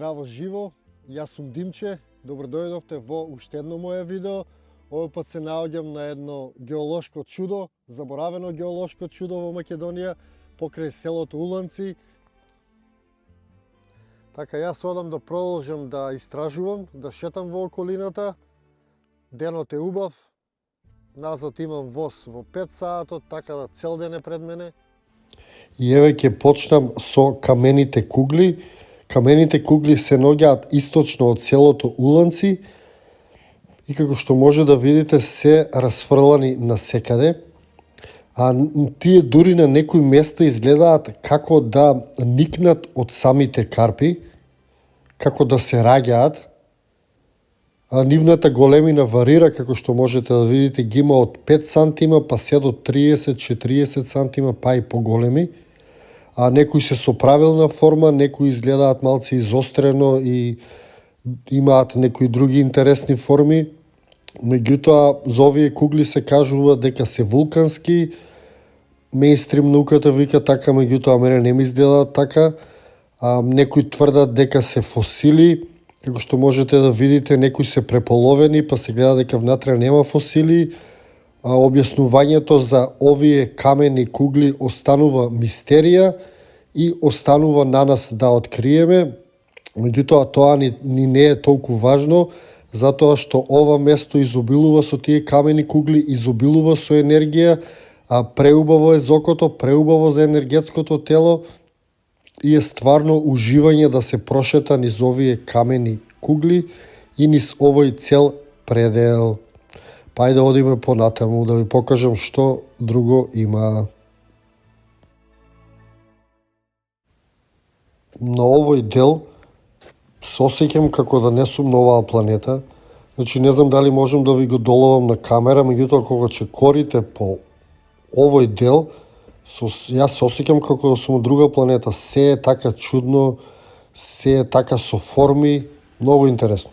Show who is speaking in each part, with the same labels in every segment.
Speaker 1: здраво живо, јас сум Димче, добро дојдовте во уште едно моје видео. Овој пат се наоѓам на едно геолошко чудо, заборавено геолошко чудо во Македонија, покрај селото Уланци. Така, јас одам да продолжам да истражувам, да шетам во околината. Денот е убав, назад имам воз во 5 саатот, така да цел ден е пред мене. И еве ќе почнам со камените кугли. Камените кугли се наоѓаат источно од селото Уланци и како што може да видите се расфрлани насекаде. А тие дури на некои места изгледаат како да никнат од самите карпи, како да се раѓаат. А нивната големина варира, како што можете да видите, ги има од 5 сантима па се до 30-40 сантима, па и поголеми. А некои се со правилна форма, некои изгледаат малце изострено и имаат некои други интересни форми. Меѓутоа, за овие кугли се кажува дека се вулкански. Мејнстрим науката вика така, меѓутоа мене не ми изгледаат така. Некои тврдат дека се фосили, како што можете да видите, некои се преполовени, па се гледа дека внатре нема фосили. Објаснувањето за овие камени кугли останува мистерија и останува на нас да откриеме. Меѓутоа, тоа ни не е толку важно, затоа што ова место изобилува со тие камени кугли, изобилува со енергија, преубаво е за окото, преубаво за енергетското тело и е стварно уживање да се прошета низ овие камени кугли и низ овој цел предел. Па ајде одиме понатаму да ви покажам што друго има. На овој дел се осеќам како да не сум на оваа планета. Значи не знам дали можам да ви го доловам на камера, меѓутоа кога ќе корите по овој дел, јас се осеќам како да сум од друга планета. Се е така чудно, се е така со форми, многу интересно.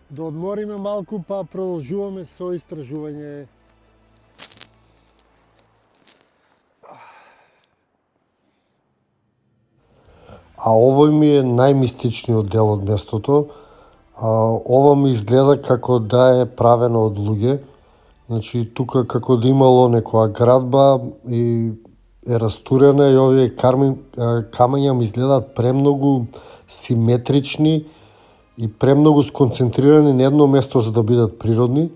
Speaker 1: Да одмориме малку, па продолжуваме со истражување. А овој ми е најмистичниот дел од местото. Ова ми изгледа како да е правено од луѓе. Значи, тука како да имало некоја градба и е растурена и овие камења ми изгледаат премногу симетрични и премногу сконцентрирани на едно место за да бидат природни.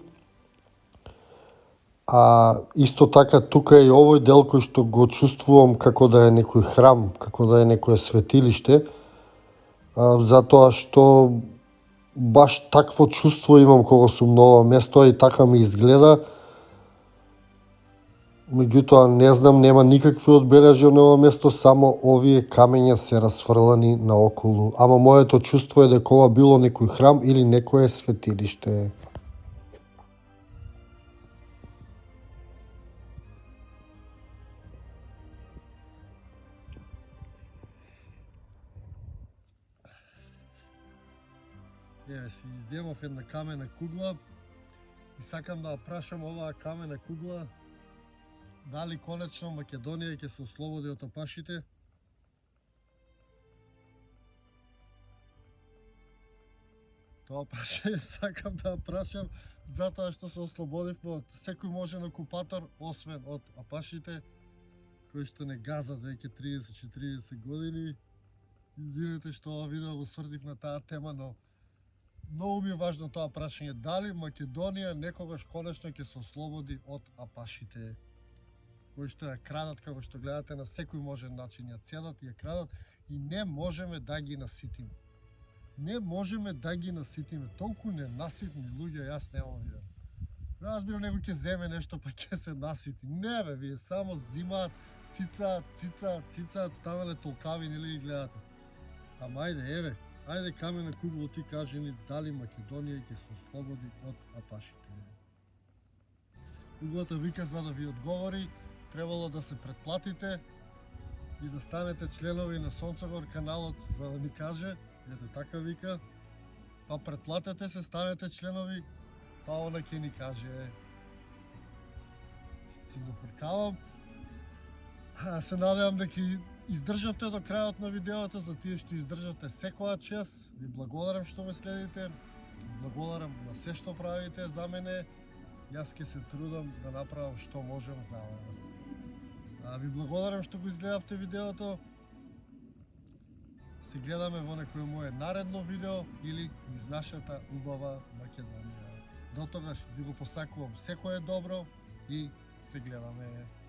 Speaker 1: А исто така тука е и овој дел кој што го чувствувам како да е некој храм, како да е некое светилиште, затоа што баш такво чувство имам кога сум на ова место и така ми изгледа. Меѓутоа не знам, нема никакви одбележи на ова место, само овие камења се расфрлани наоколу. Ама моето чувство е дека ова било некој храм или некое светилиште. Еве си иземав една камена кугла и сакам да ја прашам оваа камена кугла дали конечно Македонија ќе се ослободи од опашите. Тоа прашање сакам да ја прашам затоа што се ослободивме од секој можен окупатор, освен од апашите, кои што не газат веќе 30-40 години. Извинете што ова видео го сврдив на таа тема, но многу ми е важно тоа прашање, дали Македонија некогаш конечно ќе се ослободи од апашите, кои што ја крадат, како што гледате, на секој можен начин ја цедат и ја крадат и не можеме да ги наситиме. Не можеме да ги наситиме, толку ненаситни луѓе јас немам видео. Разбирам, некој ќе земе нешто па ќе се насити. Не бе, вие само зимаат, цицаат, станале толкави, нели ги гледате. Ама ајде, еве, ајде камена кугло, ти кажи ни дали Македонија ќе се ослободи од апашите. Куглата вика за да ви одговори, требало да се претплатите и да станете членови на Сонцогор каналот за да ни каже, ете така вика, па претплатете се, станете членови, па она ќе ни каже. Си зафркавам. Се надевам дека издржавте до крајот на видеото, за тие што издржавте секоја чест. Ви благодарам што ме следите. Благодарам на се што правите за мене. Јас ќе се трудам да направам што можам за вас. Ви благодарам што го изгледавте видеото. Се гледаме во некој моје наредно видео или низ нашата убава Македонија. До тогаш ви го посакувам секое добро и се гледаме.